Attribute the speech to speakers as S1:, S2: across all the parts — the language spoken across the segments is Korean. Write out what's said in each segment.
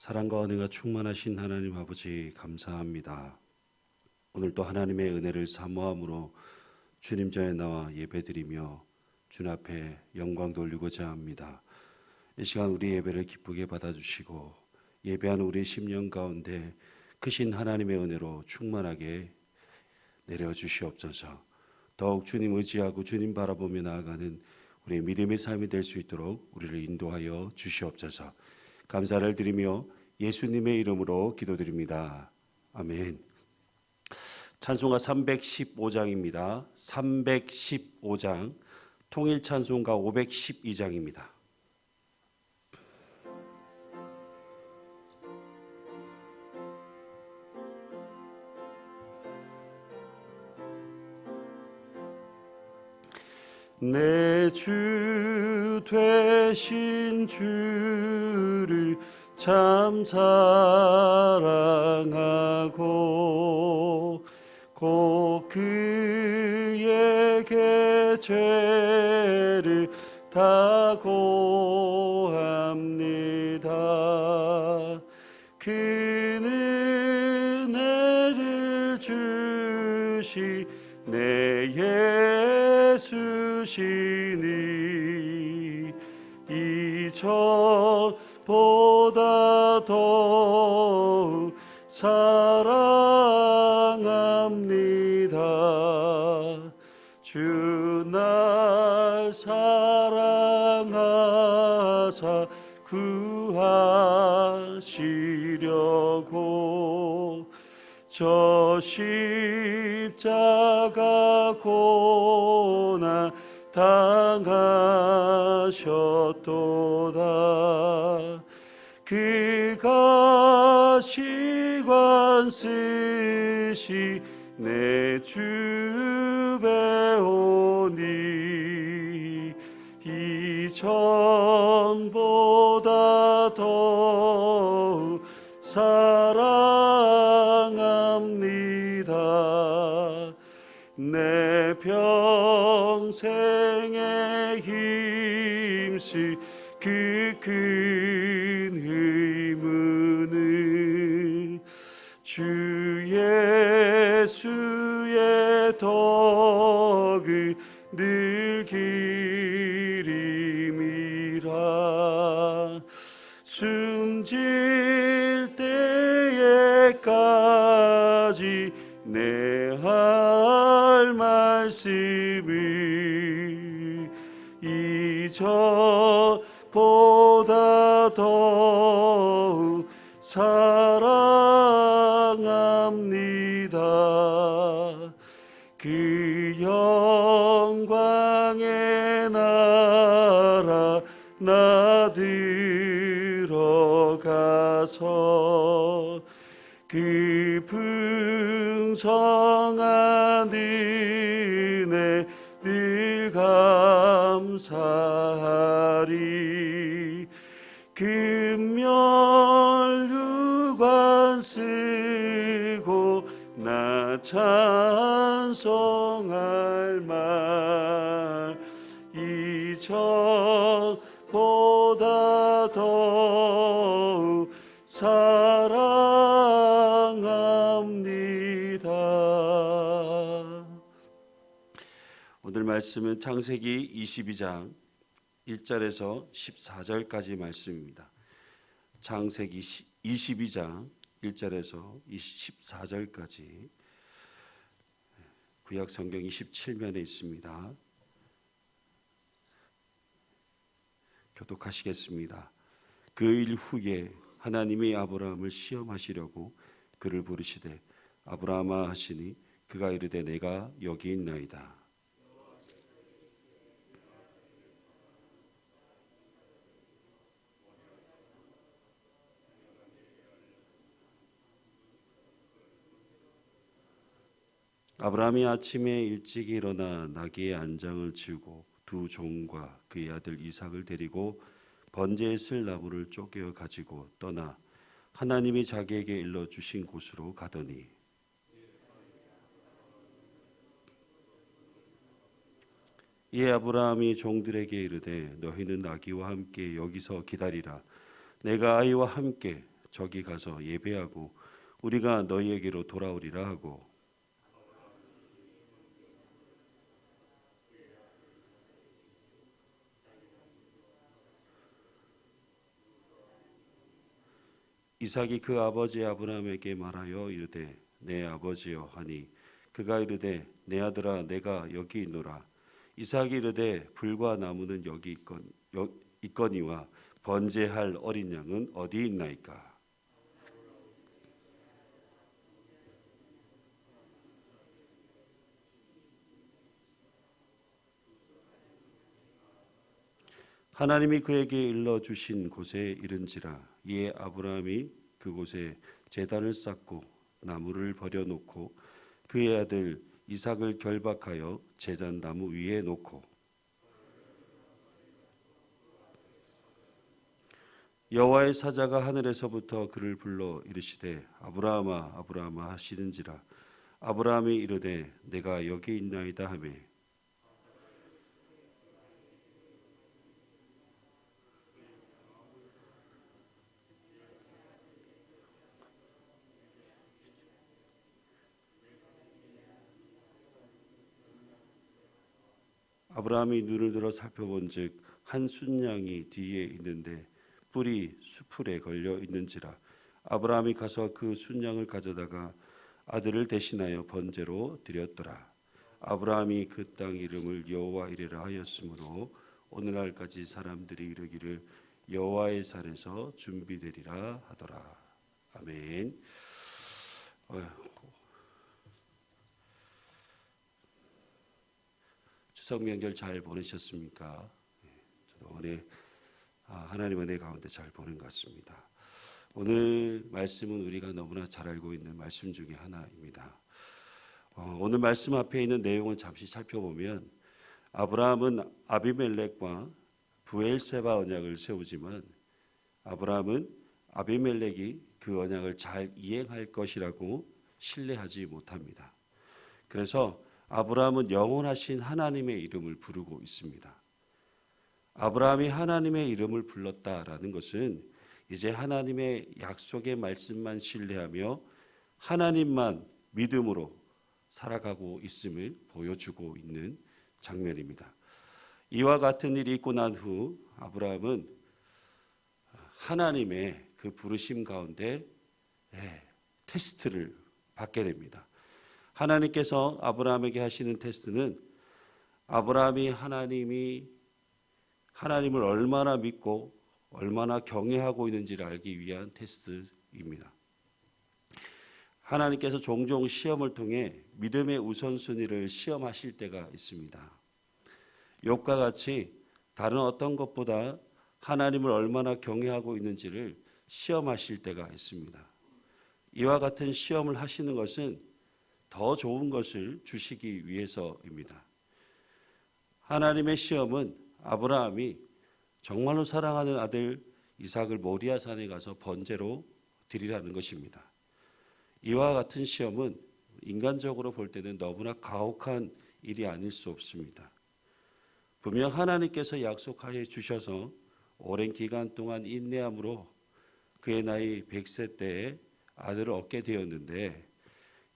S1: 사랑과 은혜가 충만하신 하나님 아버지 감사합니다. 오늘도 하나님의 은혜를 사모함으로 주님 전에 나와 예배드리며 주님 앞에 영광 돌리고자 합니다. 이 시간 우리 예배를 기쁘게 받아주시고 예배하는 우리 심령 가운데 크신 하나님의 은혜로 충만하게 내려주시옵소서. 더욱 주님 의지하고 주님 바라보며 나아가는 우리의 믿음의 삶이 될 수 있도록 우리를 인도하여 주시옵소서. 감사를 드리며 예수님의 이름으로 기도드립니다. 아멘. 찬송가 315장입니다. 315장, 통일 찬송가 512장입니다. 내 주 되신 주를 참 사랑하고 곧 그에게 죄를 다 고합니다. 그는 은혜를 주시 내 예수시니 이전보다 더욱 사랑합니다. 주 날 사랑하사 구하시려고 저 십자가 고난 당하셨도다. 그가 시관 쓰시 내 주 배우니 이전보다 더욱 사랑합니다. 내 평생에 힘쓸 그 큰 의무는 주 예수의 덕을 늘 기림이라. 숨질 때에까지 내 할 말씀을 이전보다 더욱 사랑합니다. 그 영광의 나라 나 들어가서 그 풍성한 은혜 늘 감사하리. 금면류관 쓰고 나 찬송할 말 이전보다 더욱 사랑합니다. 오늘 말씀은 창세기 22장 1절에서 14절까지 말씀입니다. 창세기 22장 1절에서 14절까지 구약 성경 27면에 있습니다. 교독하시겠습니다. 그 일 후에 하나님이 아브라함을 시험하시려고 그를 부르시되 아브라함아 하시니 그가 이르되 내가 여기 있나이다. 아브라함이 아침에 일찍 일어나 나귀의 안장을 지우고 두 종과 그의 아들 이삭을 데리고 번제에 쓸 나무를 쪼개어 가지고 떠나 하나님이 자기에게 일러 주신 곳으로 가더니 이에 아브라함이 종들에게 이르되 너희는 나귀와 함께 여기서 기다리라. 내가 아이와 함께 저기 가서 예배하고 우리가 너희에게로 돌아오리라 하고 이삭이 그 아버지 아브라함에게 말하여 이르되 내 아버지여 하니 그가 이르되 내 아들아 내가 여기 있노라. 이삭이 이르되 불과 나무는 여기 있거니와 번제할 어린 양은 어디 있나이까. 하나님이 그에게 일러 주신 곳에 이른지라. 이에 아브라함이 그곳에 제단을 쌓고 나무를 버려놓고 그의 아들 이삭을 결박하여 제단 나무 위에 놓고 여호와의 사자가 하늘에서부터 그를 불러 이르시되 아브라함아 아브라함아 하시는지라. 아브라함이 이르되 내가 여기 있나이다 하매 아브라함이 눈을 들어 살펴본즉 한 순양이 뒤에 있는데 뿔이 수풀에 걸려 있는지라. 아브라함이 가서 그 순양을 가져다가 아들을 대신하여 번제로 드렸더라. 아브라함이 그 땅 이름을 여호와 이레라 하였으므로 오늘날까지 사람들이 이르기를 여호와의 산에서 준비되리라 하더라. 아멘. 추석 명절 잘 보내셨습니까? 저도 하나님 은혜 가운데 잘 보낸 것 같습니다. 오늘 말씀은 우리가 너무나 잘 알고 있는 말씀 중에 하나입니다. 오늘 말씀 앞에 있는 내용을 잠시 살펴보면 아브라함은 아비멜렉과 브엘세바 언약을 세우지만 아브라함은 아비멜렉이 그 언약을 잘 이행할 것이라고 신뢰하지 못합니다. 그래서 아브라함은 영원하신 하나님의 이름을 부르고 있습니다. 아브라함이 하나님의 이름을 불렀다라는 것은 이제 하나님의 약속의 말씀만 신뢰하며 하나님만 믿음으로 살아가고 있음을 보여주고 있는 장면입니다. 이와 같은 일이 있고 난 후 아브라함은 하나님의 그 부르심 가운데 테스트를 받게 됩니다. 하나님께서 아브라함에게 하시는 테스트는 아브라함이 하나님을 얼마나 믿고 얼마나 경외하고 있는지를 알기 위한 테스트입니다. 하나님께서 종종 시험을 통해 믿음의 우선순위를 시험하실 때가 있습니다. 욥과 같이 다른 어떤 것보다 하나님을 얼마나 경외하고 있는지를 시험하실 때가 있습니다. 이와 같은 시험을 하시는 것은 더 좋은 것을 주시기 위해서입니다. 하나님의 시험은 아브라함이 정말로 사랑하는 아들 이삭을 모리아 산에 가서 번제로 드리라는 것입니다. 이와 같은 시험은 인간적으로 볼 때는 너무나 가혹한 일이 아닐 수 없습니다. 분명 하나님께서 약속하여 주셔서 오랜 기간 동안 인내함으로 그의 나이 100세 때에 아들을 얻게 되었는데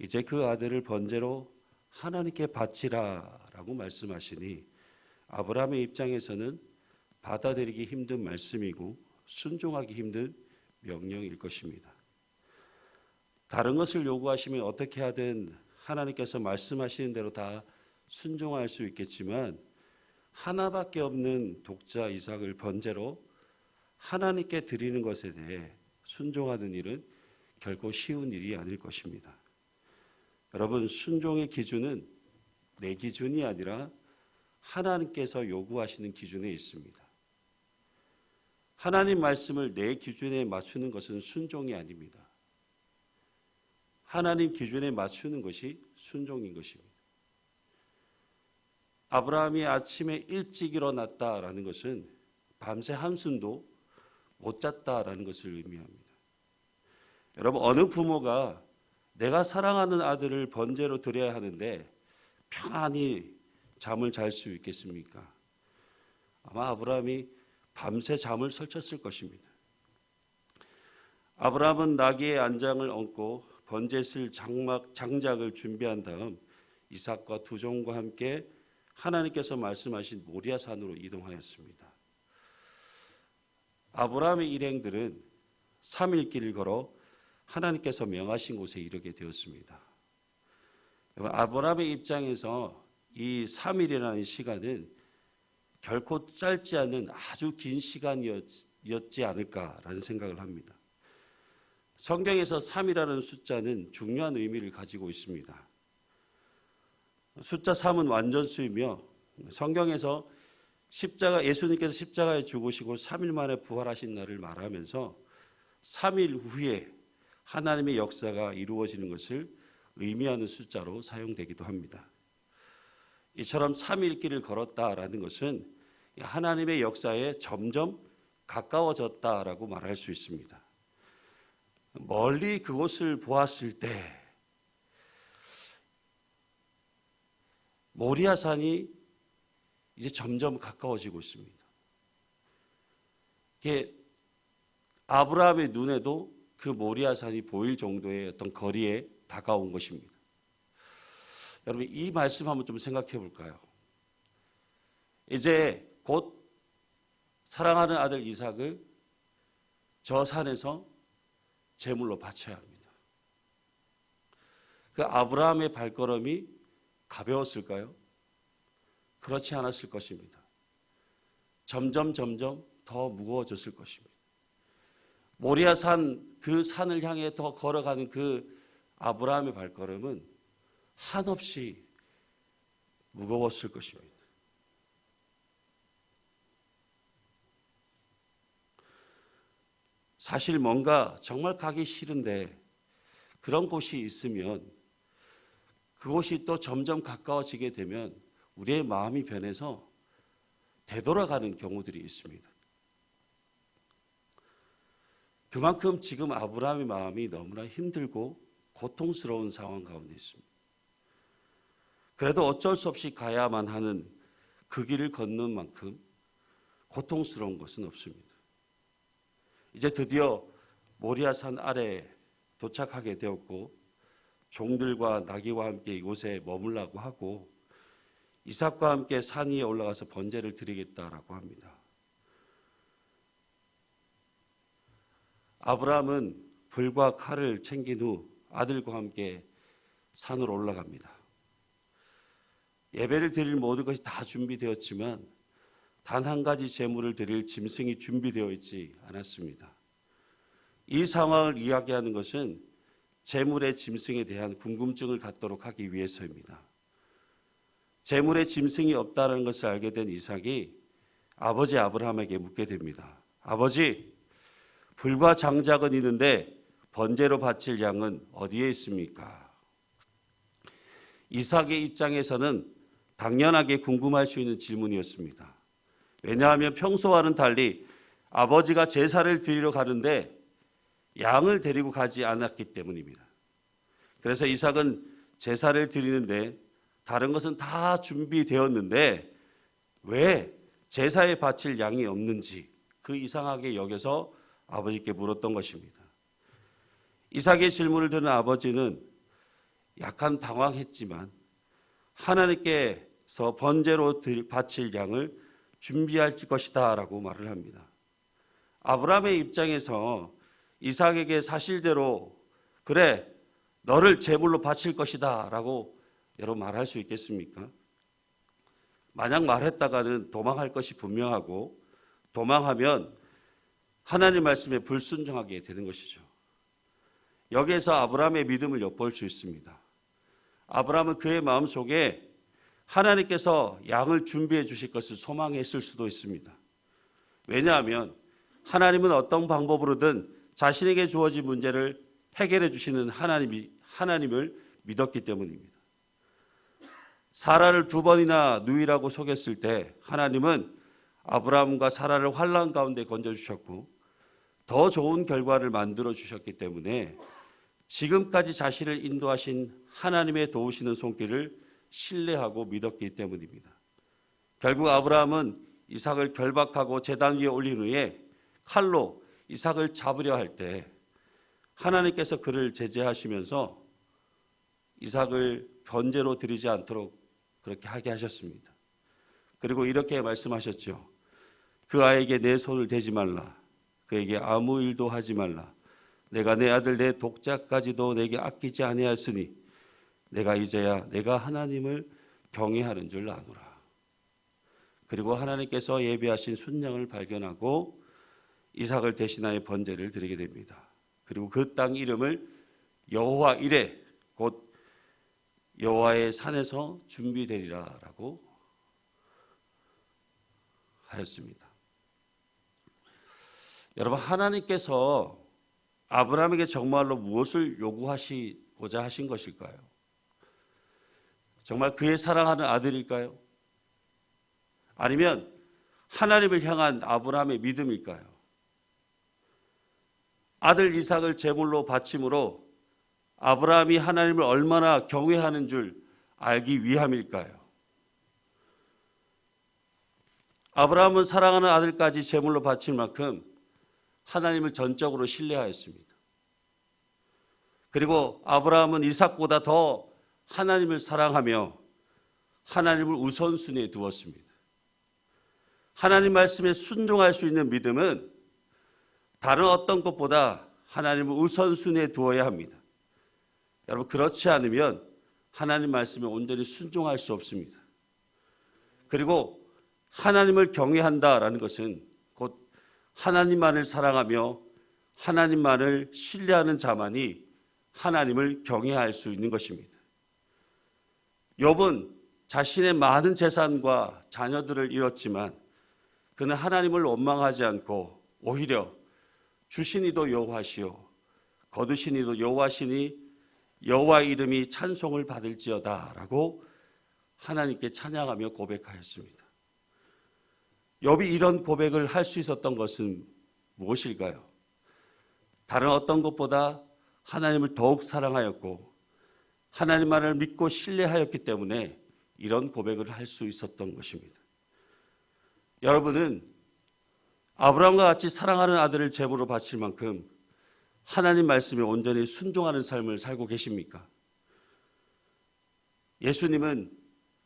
S1: 이제 그 아들을 번제로 하나님께 바치라라고 말씀하시니 아브라함의 입장에서는 받아들이기 힘든 말씀이고 순종하기 힘든 명령일 것입니다. 다른 것을 요구하시면 어떻게 하든 하나님께서 말씀하시는 대로 다 순종할 수 있겠지만 하나밖에 없는 독자 이삭을 번제로 하나님께 드리는 것에 대해 순종하는 일은 결코 쉬운 일이 아닐 것입니다. 여러분, 순종의 기준은 내 기준이 아니라 하나님께서 요구하시는 기준에 있습니다. 하나님 말씀을 내 기준에 맞추는 것은 순종이 아닙니다. 하나님 기준에 맞추는 것이 순종인 것입니다. 아브라함이 아침에 일찍 일어났다라는 것은 밤새 한숨도 못 잤다라는 것을 의미합니다. 여러분, 어느 부모가 내가 사랑하는 아들을 번제로 드려야 하는데 평안히 잠을 잘 수 있겠습니까? 아마 아브라함이 밤새 잠을 설쳤을 것입니다. 아브라함은 나귀의 안장을 얹고 번제 쓸 장작을 준비한 다음 이삭과 두 종과 함께 하나님께서 말씀하신 모리아 산으로 이동하였습니다. 아브라함의 일행들은 3일 길을 걸어 하나님께서 명하신 곳에 이르게 되었습니다. 아브라함의 입장에서 이 3일이라는 시간은 결코 짧지 않은 아주 긴 시간이었지 않을까라는 생각을 합니다. 성경에서 3이라는 숫자는 중요한 의미를 가지고 있습니다. 숫자 3은 완전수이며 성경에서 예수님께서 십자가에 죽으시고 3일 만에 부활하신 날을 말하면서 3일 후에 하나님의 역사가 이루어지는 것을 의미하는 숫자로 사용되기도 합니다. 이처럼 3일 길을 걸었다라는 것은 하나님의 역사에 점점 가까워졌다라고 말할 수 있습니다. 멀리 그곳을 보았을 때 모리아산이 이제 점점 가까워지고 있습니다. 이게 아브라함의 눈에도 그 모리아산이 보일 정도의 어떤 거리에 다가온 것입니다. 여러분, 이 말씀 한번 좀 생각해 볼까요? 이제 곧 사랑하는 아들 이삭을 저 산에서 제물로 바쳐야 합니다. 그 아브라함의 발걸음이 가벼웠을까요? 그렇지 않았을 것입니다. 점점 더 무거워졌을 것입니다. 모리아산 그 산을 향해 더 걸어가는 그 아브라함의 발걸음은 한없이 무거웠을 것입니다. 사실 뭔가 정말 가기 싫은데 그런 곳이 있으면 그곳이 또 점점 가까워지게 되면 우리의 마음이 변해서 되돌아가는 경우들이 있습니다. 그만큼 지금 아브라함의 마음이 너무나 힘들고 고통스러운 상황 가운데 있습니다. 그래도 어쩔 수 없이 가야만 하는 그 길을 걷는 만큼 고통스러운 것은 없습니다. 이제 드디어 모리아산 아래에 도착하게 되었고 종들과 나귀와 함께 이곳에 머물라고 하고 이삭과 함께 산 위에 올라가서 번제를 드리겠다라고 합니다. 아브라함은 불과 칼을 챙긴 후 아들과 함께 산으로 올라갑니다. 예배를 드릴 모든 것이 다 준비되었지만 단 한 가지 제물을 드릴 짐승이 준비되어 있지 않았습니다. 이 상황을 이야기하는 것은 제물의 짐승에 대한 궁금증을 갖도록 하기 위해서입니다. 제물의 짐승이 없다는 것을 알게 된 이삭이 아버지 아브라함에게 묻게 됩니다. 아버지, 불과 장작은 있는데 번제로 바칠 양은 어디에 있습니까? 이삭의 입장에서는 당연하게 궁금할 수 있는 질문이었습니다. 왜냐하면 평소와는 달리 아버지가 제사를 드리러 가는데 양을 데리고 가지 않았기 때문입니다. 그래서 이삭은 제사를 드리는데 다른 것은 다 준비되었는데 왜 제사에 바칠 양이 없는지 그 이상하게 여겨서 아버지께 물었던 것입니다. 이삭의 질문을 들은 아버지는 약간 당황했지만 하나님께서 번제로 바칠 양을 준비할 것이다 라고 말을 합니다. 아브라함의 입장에서 이삭에게 사실대로 그래 너를 제물로 바칠 것이다 라고 여러분 말할 수 있겠습니까? 만약 말했다가는 도망할 것이 분명하고 도망하면 하나님 말씀에 불순종하게 되는 것이죠. 여기에서 아브라함의 믿음을 엿볼 수 있습니다. 아브라함은 그의 마음속에 하나님께서 양을 준비해 주실 것을 소망했을 수도 있습니다. 왜냐하면 하나님은 어떤 방법으로든 자신에게 주어진 문제를 해결해 주시는 하나님을 믿었기 때문입니다. 사라를 2번이나 누이라고 속였을 때 하나님은 아브라함과 사라를 환난 가운데 건져주셨고 더 좋은 결과를 만들어 주셨기 때문에 지금까지 자신을 인도하신 하나님의 도우시는 손길을 신뢰하고 믿었기 때문입니다. 결국 아브라함은 이삭을 결박하고 제단 위에 올린 후에 칼로 이삭을 잡으려 할 때 하나님께서 그를 제재하시면서 이삭을 번제로 드리지 않도록 그렇게 하게 하셨습니다. 그리고 이렇게 말씀하셨죠. 그 아이에게 내 손을 대지 말라. 그에게 아무 일도 하지 말라. 내가 내 아들 내 독자까지도 내게 아끼지 아니하였으니 내가 이제야 내가 하나님을 경외하는 줄 아노라. 그리고 하나님께서 예비하신 순양을 발견하고 이삭을 대신하여 번제를 드리게 됩니다. 그리고 그 땅 이름을 여호와 이레 곧 여호와의 산에서 준비되리라라고 하였습니다. 여러분, 하나님께서 아브라함에게 정말로 무엇을 요구하시고자 하신 것일까요? 정말 그의 사랑하는 아들일까요? 아니면 하나님을 향한 아브라함의 믿음일까요? 아들 이삭을 제물로 바침으로 아브라함이 하나님을 얼마나 경외하는 줄 알기 위함일까요? 아브라함은 사랑하는 아들까지 제물로 바칠 만큼 하나님을 전적으로 신뢰하였습니다. 그리고 아브라함은 이삭보다 더 하나님을 사랑하며 하나님을 우선순위에 두었습니다. 하나님 말씀에 순종할 수 있는 믿음은 다른 어떤 것보다 하나님을 우선순위에 두어야 합니다. 여러분, 그렇지 않으면 하나님 말씀에 온전히 순종할 수 없습니다. 그리고 하나님을 경외한다라는 것은 곧 하나님만을 사랑하며 하나님만을 신뢰하는 자만이 하나님을 경외할 수 있는 것입니다. 욥은 자신의 많은 재산과 자녀들을 잃었지만 그는 하나님을 원망하지 않고 오히려 주시니도 여호와시요 거두시니도 여호와시니 여호와 이름이 찬송을 받을지어다라고 하나님께 찬양하며 고백하였습니다. 욥이 이런 고백을 할 수 있었던 것은 무엇일까요? 다른 어떤 것보다 하나님을 더욱 사랑하였고 하나님만을 믿고 신뢰하였기 때문에 이런 고백을 할 수 있었던 것입니다. 여러분은 아브라함과 같이 사랑하는 아들을 제물로 바칠 만큼 하나님 말씀에 온전히 순종하는 삶을 살고 계십니까? 예수님은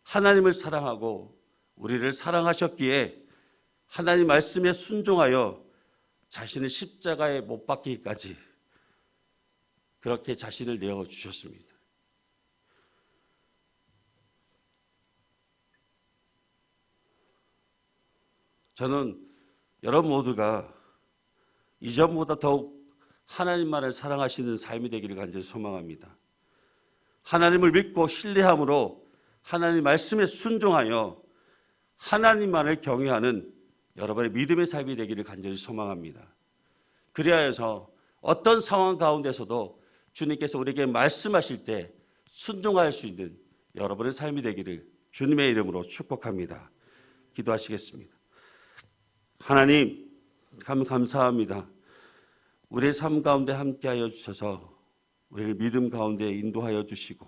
S1: 하나님을 사랑하고 우리를 사랑하셨기에 하나님 말씀에 순종하여 자신의 십자가에 못 박히기까지 그렇게 자신을 내어주셨습니다. 저는 여러분 모두가 이전보다 더욱 하나님만을 사랑하시는 삶이 되기를 간절히 소망합니다. 하나님을 믿고 신뢰함으로 하나님 말씀에 순종하여 하나님만을 경외하는 여러분의 믿음의 삶이 되기를 간절히 소망합니다. 그리하여서 어떤 상황 가운데서도 주님께서 우리에게 말씀하실 때 순종할 수 있는 여러분의 삶이 되기를 주님의 이름으로 축복합니다. 기도하시겠습니다. 하나님, 참 감사합니다. 우리의 삶 가운데 함께하여 주셔서 우리를 믿음 가운데 인도하여 주시고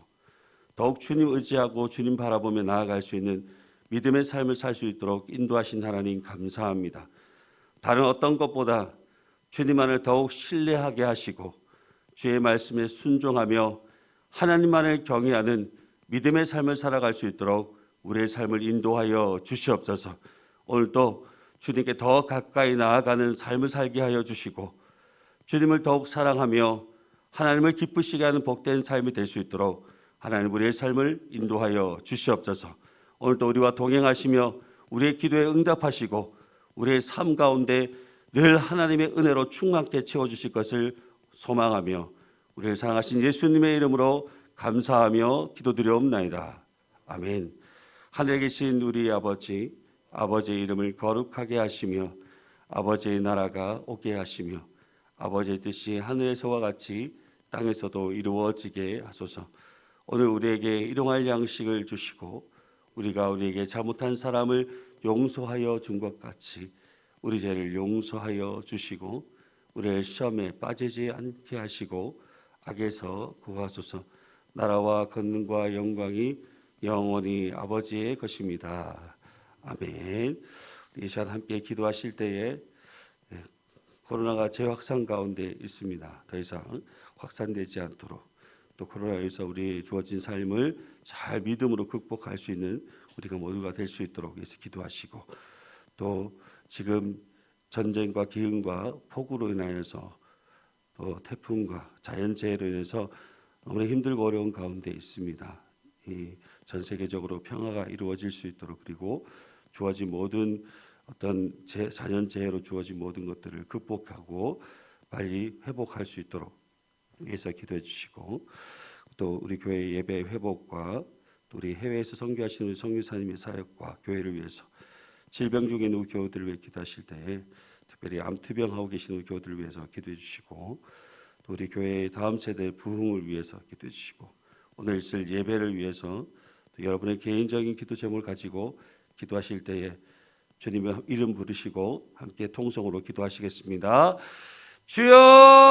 S1: 더욱 주님 의지하고 주님 바라보며 나아갈 수 있는 믿음의 삶을 살 수 있도록 인도하신 하나님 감사합니다. 다른 어떤 것보다 주님만을 더욱 신뢰하게 하시고 주의 말씀에 순종하며 하나님만을 경외하는 믿음의 삶을 살아갈 수 있도록 우리의 삶을 인도하여 주시옵소서. 오늘도 주님께 더 가까이 나아가는 삶을 살게 하여 주시고 주님을 더욱 사랑하며 하나님을 기쁘시게 하는 복된 삶이 될 수 있도록 하나님 우리의 삶을 인도하여 주시옵소서. 오늘도 우리와 동행하시며 우리의 기도에 응답하시고 우리의 삶 가운데 늘 하나님의 은혜로 충만케 채워주실 것을 소망하며 우리를 사랑하신 예수님의 이름으로 감사하며 기도드리옵나이다. 아멘. 하늘에 계신 우리 아버지, 아버지의 이름을 거룩하게 하시며 아버지의 나라가 오게 하시며 아버지의 뜻이 하늘에서와 같이 땅에서도 이루어지게 하소서. 오늘 우리에게 일용할 양식을 주시고 우리가 우리에게 잘못한 사람을 용서하여 준 것 같이 우리 죄를 용서하여 주시고 우리를 시험에 빠지지 않게 하시고 악에서 구하소서. 나라와 권능과 영광이 영원히 아버지의 것입니다. 아멘. 이 시간 함께 기도하실 때에 코로나가 재확산 가운데 있습니다. 더 이상 확산되지 않도록 또 코로나에서 우리 주어진 삶을 잘 믿음으로 극복할 수 있는 우리가 모두가 될 수 있도록 위해서 기도하시고 또 지금 전쟁과 기근과 폭우로 인하여서 또 태풍과 자연재해로 인해서 너무나 힘들고 어려운 가운데 있습니다. 이 전 세계적으로 평화가 이루어질 수 있도록 그리고 주어진 모든 어떤 자연재해로 주어진 모든 것들을 극복하고 빨리 회복할 수 있도록 위해서 기도해 주시고 또 우리 교회 예배 회복과 또 우리 해외에서 선교하시는 우리 선교사님의 사역과 교회를 위해서 질병 중에 있는 우리 교우들을 위해 기도하실 때에 특별히 암투병하고 계시는 우리 교우들을 위해서 기도해 주시고 또 우리 교회의 다음 세대 부흥을 위해서 기도해 주시고 오늘 있을 예배를 위해서 또 여러분의 개인적인 기도 제목을 가지고 기도하실 때에 주님의 이름 부르시고 함께 통성으로 기도하시겠습니다. 주여